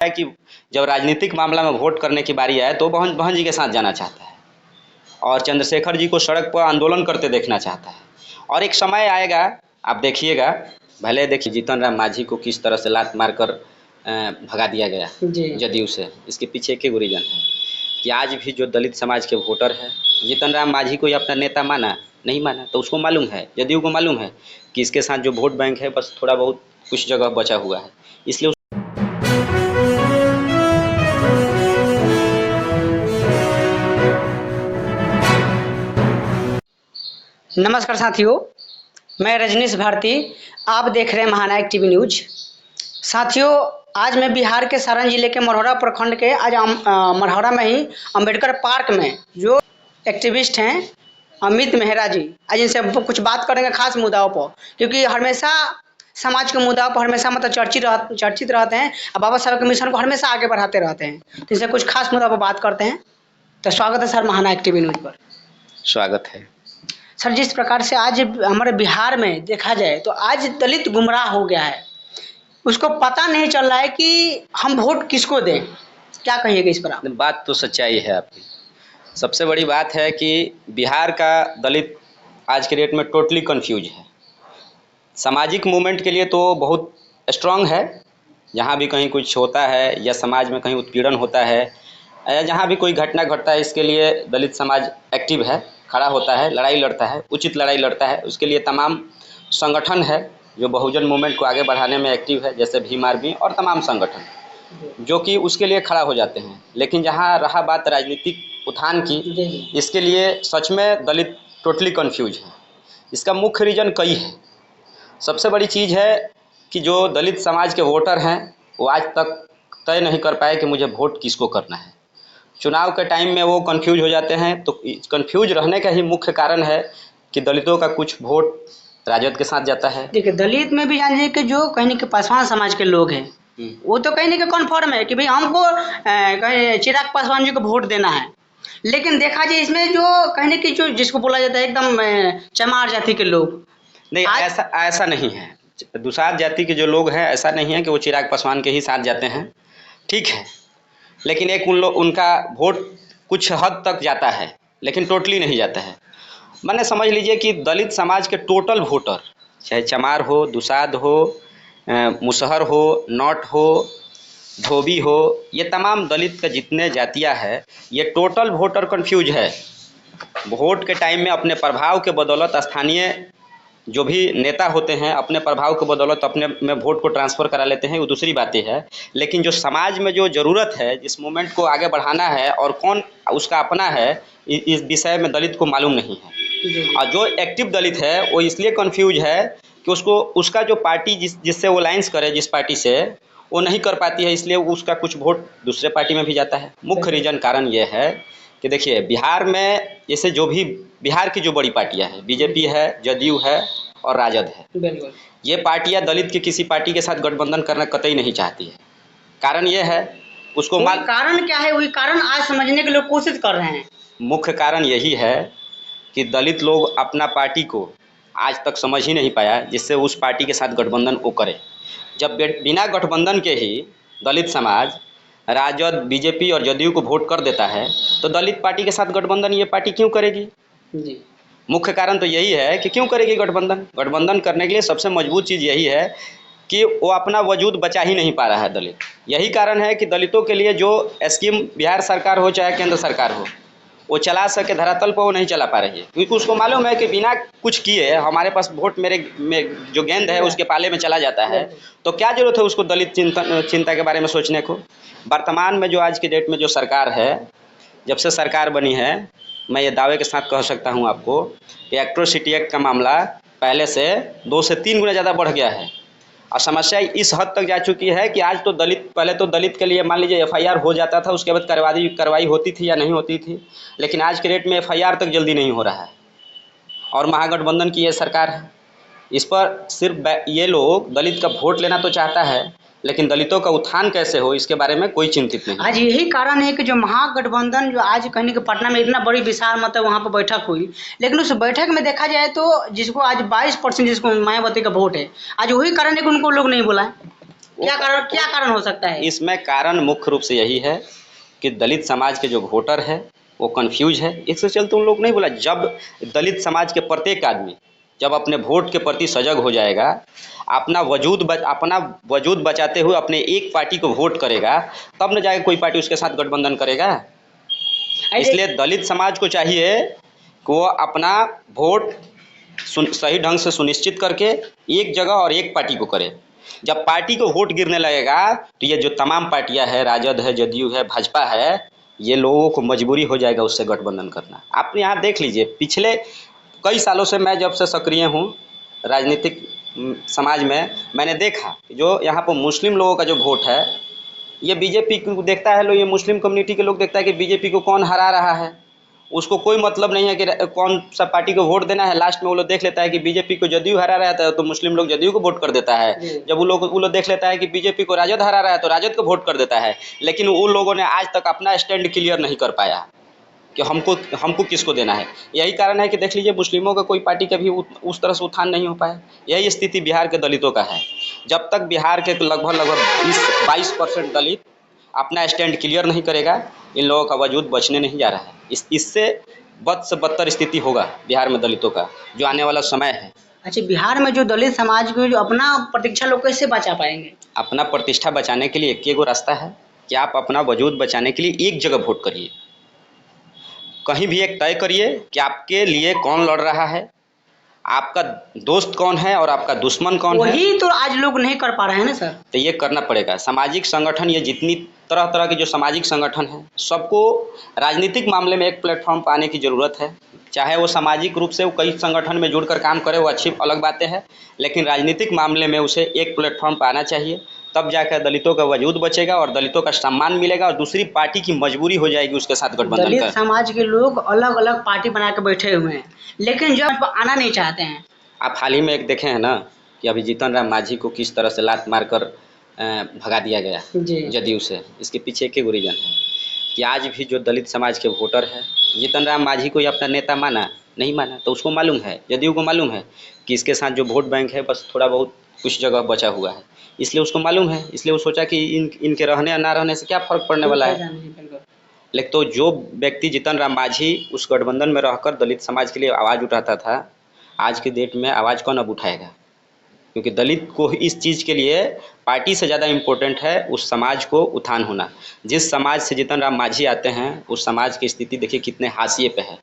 है कि जब राजनीतिक मामला में वोट करने की बारी आए तो बहन बहन जी के साथ जाना चाहता है और चंद्रशेखर जी को सड़क पर आंदोलन करते देखना चाहता है। और एक समय आएगा, आप देखिएगा, भले देखिए जीतन राम मांझी को किस तरह से लात मारकर भगा दिया गया जदयू से। इसके पीछे एक रीज़न है कि आज भी जो दलित समाज के वोटर हैं, जीतन राम मांझी को अपना नेता माना नहीं माना, तो उसको मालूम है, जदयू को मालूम है कि इसके साथ जो वोट बैंक है बस थोड़ा बहुत कुछ जगह बचा हुआ है, इसलिए नमस्कार साथियों, मैं रजनीश भारती, आप देख रहे हैं महानायक टीवी न्यूज। साथियों, आज मैं बिहार के सारण जिले के मढ़ौरा प्रखंड के आज मढ़ौरा में ही अंबेडकर पार्क में जो एक्टिविस्ट हैं अमित मेहरा जी, आज इनसे कुछ बात करेंगे खास मुद्दाओं पर, क्योंकि हमेशा समाज के मुद्दाओं पर हमेशा मतलब चर्चित रहते हैं और बाबा साहब के मिशन को हमेशा आगे बढ़ाते रहते हैं। तो इनसे कुछ खास मुद्दा पर बात करते हैं। तो स्वागत है सर महानायक टीवी न्यूज पर। स्वागत है सर। जिस प्रकार से आज हमारे बिहार में देखा जाए तो आज दलित गुमराह हो गया है, उसको पता नहीं चल रहा है कि हम वोट किसको दें, क्या कहिएगा इस पर आप? बात तो सच्चाई है आपकी। सबसे बड़ी बात है कि बिहार का दलित आज के डेट में टोटली कंफ्यूज है। सामाजिक मूवमेंट के लिए तो बहुत स्ट्रांग है, जहाँ भी कहीं कुछ होता है या समाज में कहीं उत्पीड़न होता है या जहाँ भी कोई घटना घटता है, इसके लिए दलित समाज एक्टिव है, खड़ा होता है, लड़ाई लड़ता है, उचित लड़ाई लड़ता है। उसके लिए तमाम संगठन है जो बहुजन मूवमेंट को आगे बढ़ाने में एक्टिव है, जैसे भीम आर्मी और तमाम संगठन जो कि उसके लिए खड़ा हो जाते हैं। लेकिन जहाँ रहा बात राजनीतिक उत्थान की, इसके लिए सच में दलित टोटली कंफ्यूज है। इसका मुख्य रीज़न कई है। सबसे बड़ी चीज़ है कि जो दलित समाज के वोटर हैं वो आज तक तय नहीं कर पाए कि मुझे वोट किसको करना है। चुनाव के टाइम में वो कंफ्यूज हो जाते हैं। तो कंफ्यूज रहने का ही मुख्य कारण है कि दलितों का कुछ वोट राजद के साथ जाता है। देखिए, दलित में भी जानिए कि जो कहीं के पासवान समाज के लोग हैं वो तो कहीं ना कन्फर्म है कि भाई हमको कहीं चिराग पासवान जी को वोट देना है। लेकिन देखा जाए इसमें जो कहीं कि जो जिसको बोला जाता है एकदम चमार जाति के लोग, नहीं, ऐसा नहीं है। दुसाध जाति के जो लोग हैं, ऐसा नहीं है कि वो चिराग पासवान के ही साथ जाते हैं, ठीक है, लेकिन एक उनका वोट कुछ हद तक जाता है, लेकिन टोटली नहीं जाता है। मैंने समझ लीजिए कि दलित समाज के टोटल वोटर, चाहे चमार हो, दुसाध हो, मुसहर हो, नौट हो, धोबी हो, ये तमाम दलित का जितने जातियाँ है, ये टोटल वोटर कन्फ्यूज है। वोट के टाइम में अपने प्रभाव के बदौलत स्थानीय जो भी नेता होते हैं अपने प्रभाव के बदौलत अपने में वोट को ट्रांसफ़र करा लेते हैं, वो दूसरी बातें है। लेकिन जो समाज में जो ज़रूरत है, जिस मूवमेंट को आगे बढ़ाना है और कौन उसका अपना है, इस विषय में दलित को मालूम नहीं है। और जो एक्टिव दलित है वो इसलिए कंफ्यूज है कि उसका जो पार्टी जिससे वो लाइन्स करे, जिस पार्टी से वो नहीं कर पाती है, इसलिए उसका कुछ वोट दूसरे पार्टी में भी जाता है। मुख्य रीज़न कारण ये है कि देखिए, बिहार में जैसे जो भी बिहार की जो बड़ी पार्टियां हैं, बीजेपी है, जदयू है और राजद है, ये पार्टियां दलित की किसी पार्टी के साथ गठबंधन करना कतई नहीं चाहती है। कारण ये है, उसको कारण क्या है, वही कारण आज समझने के लिए कोशिश कर रहे हैं। मुख्य कारण यही है कि दलित लोग अपना पार्टी को आज तक समझ ही नहीं पाया जिससे उस पार्टी के साथ गठबंधन वो करे। जब बिना गठबंधन के ही दलित समाज राजद, बीजेपी और जदयू को वोट कर देता है, तो दलित पार्टी के साथ गठबंधन ये पार्टी क्यों करेगी? जी, मुख्य कारण तो यही है कि क्यों करेगी गठबंधन। गठबंधन करने के लिए सबसे मजबूत चीज़ यही है कि वो अपना वजूद बचा ही नहीं पा रहा है दलित। यही कारण है कि दलितों के लिए जो स्कीम बिहार सरकार हो चाहे केंद्र सरकार हो, वो चला सके धरातल पर वो नहीं चला पा रही है, क्योंकि उसको मालूम है कि बिना कुछ किए हमारे पास वोट मेरे में जो गेंद है उसके पाले में चला जाता है, तो क्या जरूरत है उसको दलित चिंता के बारे में सोचने को। वर्तमान में जो आज की डेट में जो सरकार है, जब से सरकार बनी है, मैं ये दावे के साथ कह सकता हूँ आपको कि एट्रोसिटी एक्ट का मामला पहले से 2 से 3 गुना ज़्यादा बढ़ गया है। और समस्या इस हद तक जा चुकी है कि आज तो पहले तो दलित के लिए मान लीजिए FIR हो जाता था, उसके बाद कार्रवाई होती थी या नहीं होती थी, लेकिन आज के डेट में FIR तक जल्दी नहीं हो रहा है। और महागठबंधन की ये सरकार है, इस पर सिर्फ ये लोग दलित का वोट लेना तो चाहता है, लेकिन दलितों का उत्थान कैसे हो इसके बारे में कोई चिंतित नहीं। आज यही कारण है कि जो महागठबंधन जो आज कहीं के पटना में इतना बड़ी विशाल मतलब वहाँ पर बैठक हुई, लेकिन उस बैठक में देखा जाए तो जिसको आज 22% जिसको मायावती का वोट है, आज वही कारण है कि उनको लोग नहीं बुलाए। क्या कारण हो सकता है? इसमें कारण मुख्य रूप से यही है कि दलित समाज के जो वोटर है वो कंफ्यूज है। इसके चलते उन लोग नहीं बोला, जब दलित समाज के प्रत्येक आदमी जब अपने वोट के प्रति सजग हो जाएगा, अपना वजूद बचाते हुए अपने एक पार्टी को वोट करेगा, तब न जाके कोई पार्टी उसके साथ गठबंधन करेगा। इसलिए दलित समाज को चाहिए कि वो अपना वोट सही ढंग से सुनिश्चित करके एक जगह और एक पार्टी को करे। जब पार्टी को वोट गिरने लगेगा तो ये जो तमाम पार्टियां है, राजद है, जदयू है, भाजपा है, ये लोगों को मजबूरी हो जाएगा उससे गठबंधन करना। आप यहाँ देख लीजिए, पिछले कई सालों से मैं जब से सक्रिय हूँ राजनीतिक समाज में, मैंने देखा जो यहाँ पर मुस्लिम लोगों का जो वोट है ये बीजेपी को देखता है लोग, ये मुस्लिम कम्युनिटी के लोग देखता है कि बीजेपी को कौन हरा रहा है, उसको कोई मतलब नहीं है कि कौन सा पार्टी को वोट देना है। लास्ट में वो लोग देख लेता है कि बीजेपी को जदयू हरा रहा है तो मुस्लिम लोग जदयू को वोट कर देता है। जब वो लोग देख लेता है कि बीजेपी को राजद हरा रहा है तो राजद को वोट कर देता है। लेकिन उन लोगों ने आज तक अपना स्टैंड क्लियर नहीं कर पाया कि हमको किसको देना है। यही कारण है कि देख लीजिए मुस्लिमों का कोई पार्टी कभी उस तरह से उत्थान नहीं हो पाया। यही स्थिति बिहार के दलितों का है। जब तक बिहार के लगभग 20-22% दलित अपना स्टैंड क्लियर नहीं करेगा, इन लोगों का वजूद बचने नहीं जा रहा है। इससे बद से बदतर स्थिति होगा बिहार में दलितों का जो आने वाला समय है। अच्छा, बिहार में जो दलित समाज को जो अपना प्रतिष्ठा लोग कैसे बचा पाएंगे? अपना प्रतिष्ठा बचाने के लिए एक ही रास्ता है कि आप अपना वजूद बचाने के लिए एक जगह वोट करिए। कहीं भी एक तय करिए कि आपके लिए कौन लड़ रहा है, आपका दोस्त कौन है और आपका दुश्मन कौन है। वही तो आज लोग नहीं कर पा रहे हैं ना सर। तो ये करना पड़ेगा। सामाजिक संगठन, ये जितनी तरह तरह के जो सामाजिक संगठन हैं, सबको राजनीतिक मामले में एक प्लेटफॉर्म पाने की ज़रूरत है। चाहे वो सामाजिक रूप से वो कई संगठन में जुड़कर काम करे, वो अच्छी अलग बातें हैं, लेकिन राजनीतिक मामले में उसे एक प्लेटफॉर्म पाना चाहिए। तब जाकर दलितों का वजूद बचेगा और दलितों का सम्मान मिलेगा और दूसरी पार्टी की मजबूरी हो जाएगी उसके साथ गठबंधन दलित का। समाज के लोग अलग अलग पार्टी बना के बैठे हुए हैं, लेकिन जब आना नहीं चाहते हैं। आप हाल ही में एक देखे हैं ना कि अभी जीतन राम मांझी को किस तरह से लात मारकर भगा दिया गया जदयू से। इसके पीछे एक ही रीजन है कि आज भी जो दलित समाज के वोटर है, जीतन राम मांझी को अपना नेता माना नहीं माना, तो उसको मालूम है, जदयू को मालूम है कि इसके साथ जो वोट बैंक है बस थोड़ा बहुत कुछ जगह बचा हुआ है, इसलिए उसको मालूम है। इसलिए वो सोचा कि इनके रहने या ना रहने से क्या फ़र्क पड़ने वाला है। लेकिन तो जो व्यक्ति जीतन राम मांझी उस गठबंधन में रहकर दलित समाज के लिए आवाज़ उठाता था, आज की डेट में आवाज़ कौन अब उठाएगा? क्योंकि दलित को इस चीज़ के लिए पार्टी से ज़्यादा इम्पोर्टेंट है उस समाज को उत्थान होना। जिस समाज से जीतन राम मांझी आते हैं उस समाज की स्थिति देखिए कितने हाशिए पे है।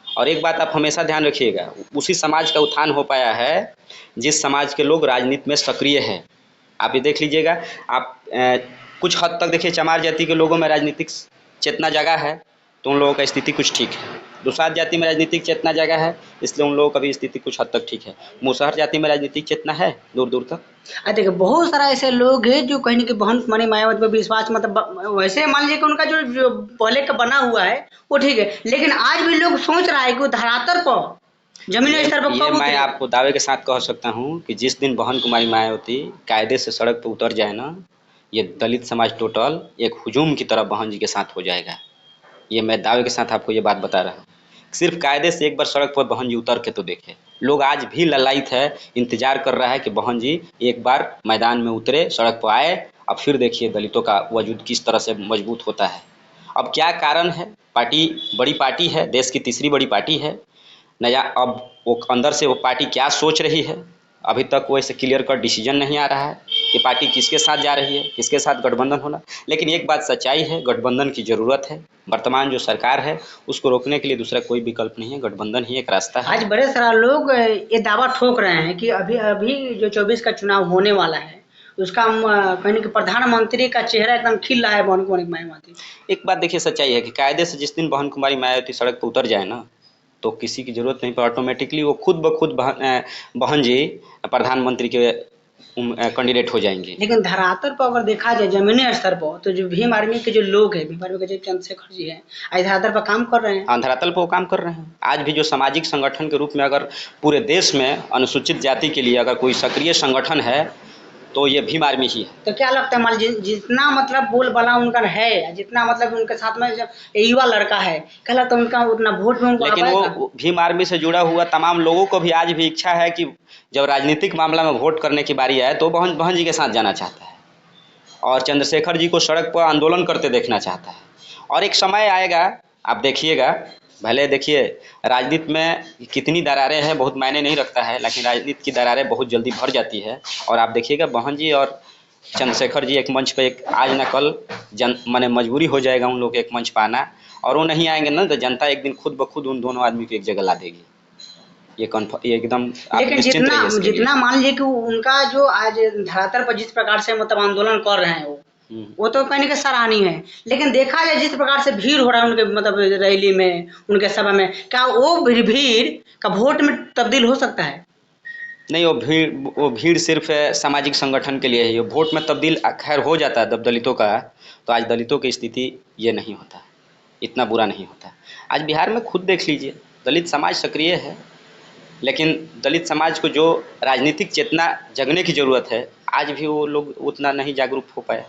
और एक बात आप हमेशा ध्यान रखिएगा, उसी समाज का उत्थान हो पाया है जिस समाज के लोग राजनीति में सक्रिय हैं। आप ये देख लीजिएगा, आप कुछ हद तक देखिए चमार जाति के लोगों में राजनीतिक चेतना जगह है तो उन लोगों का स्थिति कुछ ठीक है। दुसाध जाति में राजनीतिक चेतना जगह है, इसलिए उन लोगों का भी स्थिति कुछ हद तक ठीक है। मुसहर जाति में राजनीतिक चेतना है दूर दूर तक। देखिए बहुत सारा ऐसे लोग हैं जो कहीं न कहीं बहन कुमारी मायावती पर विश्वास, मतलब वैसे मान लीजिए कि उनका जो पहले का बना हुआ है वो ठीक है, लेकिन आज भी लोग सोच रहा है कि वो धरातल पर जमीनी स्तर पर कब मैं आपको दावे के साथ कह सकता हूँ कि जिस दिन बहन कुमारी मायावती कायदे से सड़क पर उतर जाए ना, ये दलित समाज टोटल एक हुजूम की तरह बहन जी के साथ हो जाएगा। ये मैं दावे के साथ आपको ये बात बता रहा हूँ। सिर्फ कायदे से एक बार सड़क पर बहन जी उतर के तो देखे। लोग आज भी ललायित है, इंतजार कर रहा है कि बहन जी एक बार मैदान में उतरे, सड़क पर आए, अब फिर देखिए दलितों का वजूद किस तरह से मजबूत होता है। अब क्या कारण है? पार्टी बड़ी पार्टी है, देश की तीसरी बड़ी पार्टी है नया। अब वो अंदर से वो पार्टी क्या सोच रही है, अभी तक वैसे क्लियर कट डिसीजन नहीं आ रहा है कि पार्टी किसके साथ जा रही है, किसके साथ गठबंधन होना। लेकिन एक बात सच्चाई है, गठबंधन की ज़रूरत है। वर्तमान जो सरकार है उसको रोकने के लिए दूसरा कोई विकल्प नहीं है, गठबंधन ही एक रास्ता है। आज बड़े सारा लोग ये दावा ठोक रहे हैं कि अभी जो 24 का चुनाव होने वाला है उसका कहीं कि प्रधानमंत्री का चेहरा एकदम खिल रहा है बहन कुमारी मायावती। एक बात देखिए सच्चाई है कि कायदे से जिस दिन बहन कुमारी मायावती सड़क पर उतर जाए ना, तो किसी की ज़रूरत नहीं पर ऑटोमेटिकली वो खुद ब खुद बहन जी प्रधानमंत्री के कैंडिडेट हो जाएंगे। लेकिन धरातल पर अगर देखा जाए जमीनी स्तर पर, तो जो भीम आर्मी के जो लोग हैं, भीम आर्मी के जो चंद्रशेखर जी हैं, आज धरातल पर काम कर रहे हैं। हाँ, धरातल पर वो काम कर रहे हैं। आज भी जो सामाजिक संगठन के रूप में अगर पूरे देश में अनुसूचित जाति के लिए अगर कोई सक्रिय संगठन है तो ये भीम आर्मी ही है। तो क्या लगता है मान जितना मतलब बोलबाला उनका है, जितना मतलब उनके साथ में युवा लड़का है, क्या लगता है उनका उतना वोट भी उनको? लेकिन वो भीम आर्मी से जुड़ा हुआ तमाम लोगों को भी आज भी इच्छा है कि जब राजनीतिक मामला में वोट करने की बारी आए तो बहन जी के साथ जाना चाहता है। और चंद्रशेखर जी को सड़क पर आंदोलन करते देखना चाहता है। और एक समय आएगा, आप देखिएगा, भले देखिए राजनीति में कितनी दरारें हैं बहुत मायने नहीं रखता है, लेकिन राजनीति की दरारें बहुत जल्दी भर जाती है। और आप देखिएगा बहन जी और चंद्रशेखर जी एक मंच पे एक आज न कल माने मजबूरी हो जाएगा उन लोग के एक मंच पर आना, और वो नहीं आएंगे ना तो जनता एक दिन खुद ब खुद उन दोनों आदमी को एक जगह ला देगी। ये एकदम आप लेकिन निश्चिंत रहिए इसके लिए। जितना मान लीजिए कि उनका जो आज धरातल पर जिस प्रकार से मतलब आंदोलन कर रहे हैं वो तो कहने के सराहनीय है, लेकिन देखा जाए जिस प्रकार से भीड़ हो रहा है उनके मतलब रैली में, उनके सभा में, क्या वो भीड़ का वोट में तब्दील हो सकता है? नहीं, वो भीड़ सिर्फ सामाजिक संगठन के लिए है। ये वोट में तब्दील खैर हो जाता है दलितों का, तो आज दलितों की स्थिति ये नहीं होता, इतना बुरा नहीं होता। आज बिहार में खुद देख लीजिए, दलित समाज सक्रिय है, लेकिन दलित समाज को जो राजनीतिक चेतना जगने की ज़रूरत है आज भी वो लोग उतना नहीं जागरूक हो पाए।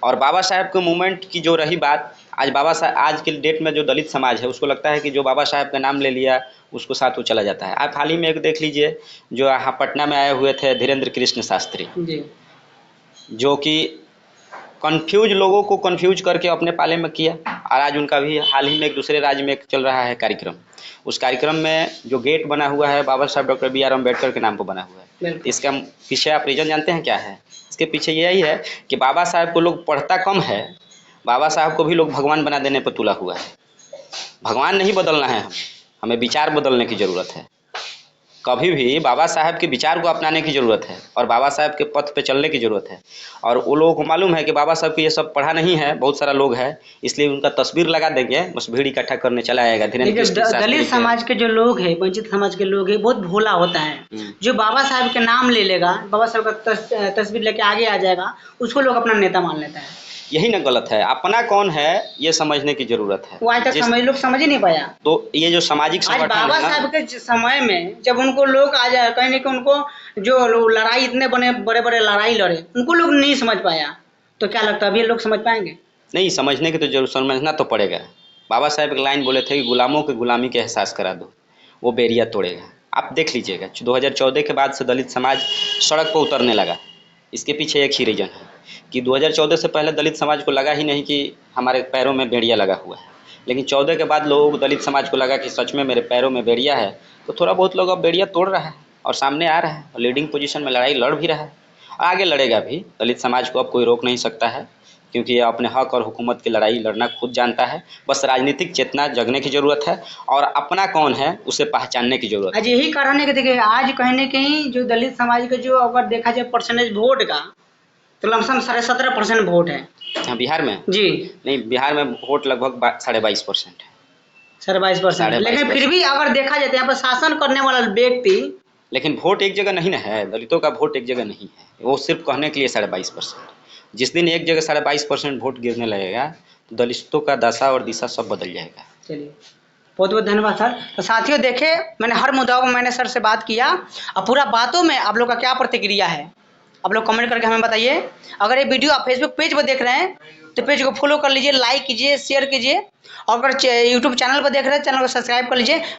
और बाबा साहब के मूवमेंट की जो रही बात, आज के डेट में जो दलित समाज है उसको लगता है कि जो बाबा साहब का नाम ले लिया उसको साथ वो चला जाता है। आप हाल ही में एक देख लीजिए, जो यहाँ पटना में आए हुए थे धीरेन्द्र कृष्ण शास्त्री जी, जो कि लोगों को कन्फ्यूज करके अपने पाले में किया। और आज उनका भी हाल ही में एक दूसरे राज्य में एक चल रहा है कार्यक्रम। उस कार्यक्रम में जो गेट बना हुआ है बाबा साहब डॉक्टर BR अम्बेडकर के नाम पर बना हुआ है। इसका पीछे आप रीज़न जानते हैं क्या है? इसके पीछे यही है कि बाबा साहब को लोग पढ़ता कम है, बाबा साहब को भी लोग भगवान बना देने पर तुला हुआ है। भगवान नहीं बदलना है, हमें विचार बदलने की ज़रूरत है। कभी भी बाबा साहब के विचार को अपनाने की ज़रूरत है और बाबा साहब के पथ पे चलने की ज़रूरत है। और वो लोगों को मालूम है कि बाबा साहब को ये सब पढ़ा नहीं है, बहुत सारा लोग है, इसलिए उनका तस्वीर लगा देंगे, बस भीड़ इकट्ठा करने चला आएगा। दलित समाज के जो लोग हैं, वंचित समाज के लोग हैं, बहुत भोला होता है। जो बाबा साहब के नाम ले लेगा, बाबा साहब का तस्वीर लेके आगे आ जाएगा, उसको लोग अपना नेता मान लेता है। यही ना गलत है, अपना कौन है ये समझने की जरूरत है। वो आज तक लोग समझ ही नहीं पाया। तो ये जो सामाजिक संगठन बाबा साहब के समय में जब उनको लोग आज कहने के उनको जो लड़ाई इतने बड़े बड़े लड़ाई लड़े, उनको लोग नहीं समझ पाया, तो क्या लगता है अभी लोग समझ पाएंगे? नहीं, समझने की तो जरूर समझना तो पड़ेगा। कि साहब एक लाइन बोले थे कि गुलामों के गुलामी के एहसास करा दो, वो बेरिया तोड़ेगा। आप देख लीजिएगा 2014 के बाद से दलित समाज सड़क पर उतरने लगा। इसके पीछे एक ही रीज़न है कि 2014 से पहले दलित समाज को लगा ही नहीं कि हमारे पैरों में बेड़िया लगा हुआ है, लेकिन 14 के बाद लोगों को दलित समाज को लगा कि सच में मेरे पैरों में बेड़िया है। तो थोड़ा बहुत लोग अब बेड़िया तोड़ रहा है और सामने आ रहा है और लीडिंग पोजीशन में लड़ाई लड़ भी रहा है, आगे लड़ेगा भी। दलित समाज को अब कोई रोक नहीं सकता है, क्योंकि ये अपने हक और हुकूमत की लड़ाई लड़ना खुद जानता है। बस राजनीतिक चेतना जगने की ज़रूरत है और अपना कौन है उसे पहचानने की ज़रूरत है। आज यही कारण है कि देखिए आज कहीं कहीं जो दलित समाज के जो अगर देखा जाए परसेंटेज वोट का, तो लमसम 17.5% वोट है। हाँ, बिहार में जी नहीं, बिहार में वोट लगभग 22.5% है। 22.5%, लेकिन फिर भी अगर देखा जाए तो यहाँ पर शासन करने वाला व्यक्ति, लेकिन वोट एक जगह नहीं ना है, दलितों का वोट एक जगह नहीं है, वो सिर्फ कहने के लिए 22.5%। जिस दिन एक जगह 22.5% वोट गिरने लगेगा तो दलितों का दशा और दिशा सब बदल जाएगा। चलिए बहुत बहुत धन्यवाद सर। तो साथियों देखे, मैंने हर मुद्दाओं को मैंने सर से बात किया, और पूरा बातों में आप लोग का क्या प्रतिक्रिया है आप लोग कमेंट करके हमें बताइए। अगर ये वीडियो आप फेसबुक पेज पर देख रहे हैं तो पेज को फॉलो कर लीजिए, लाइक कीजिए, शेयर कीजिए, और अगर यूट्यूब चैनल पर देख रहे हैं चैनल को सब्सक्राइब कर लीजिए।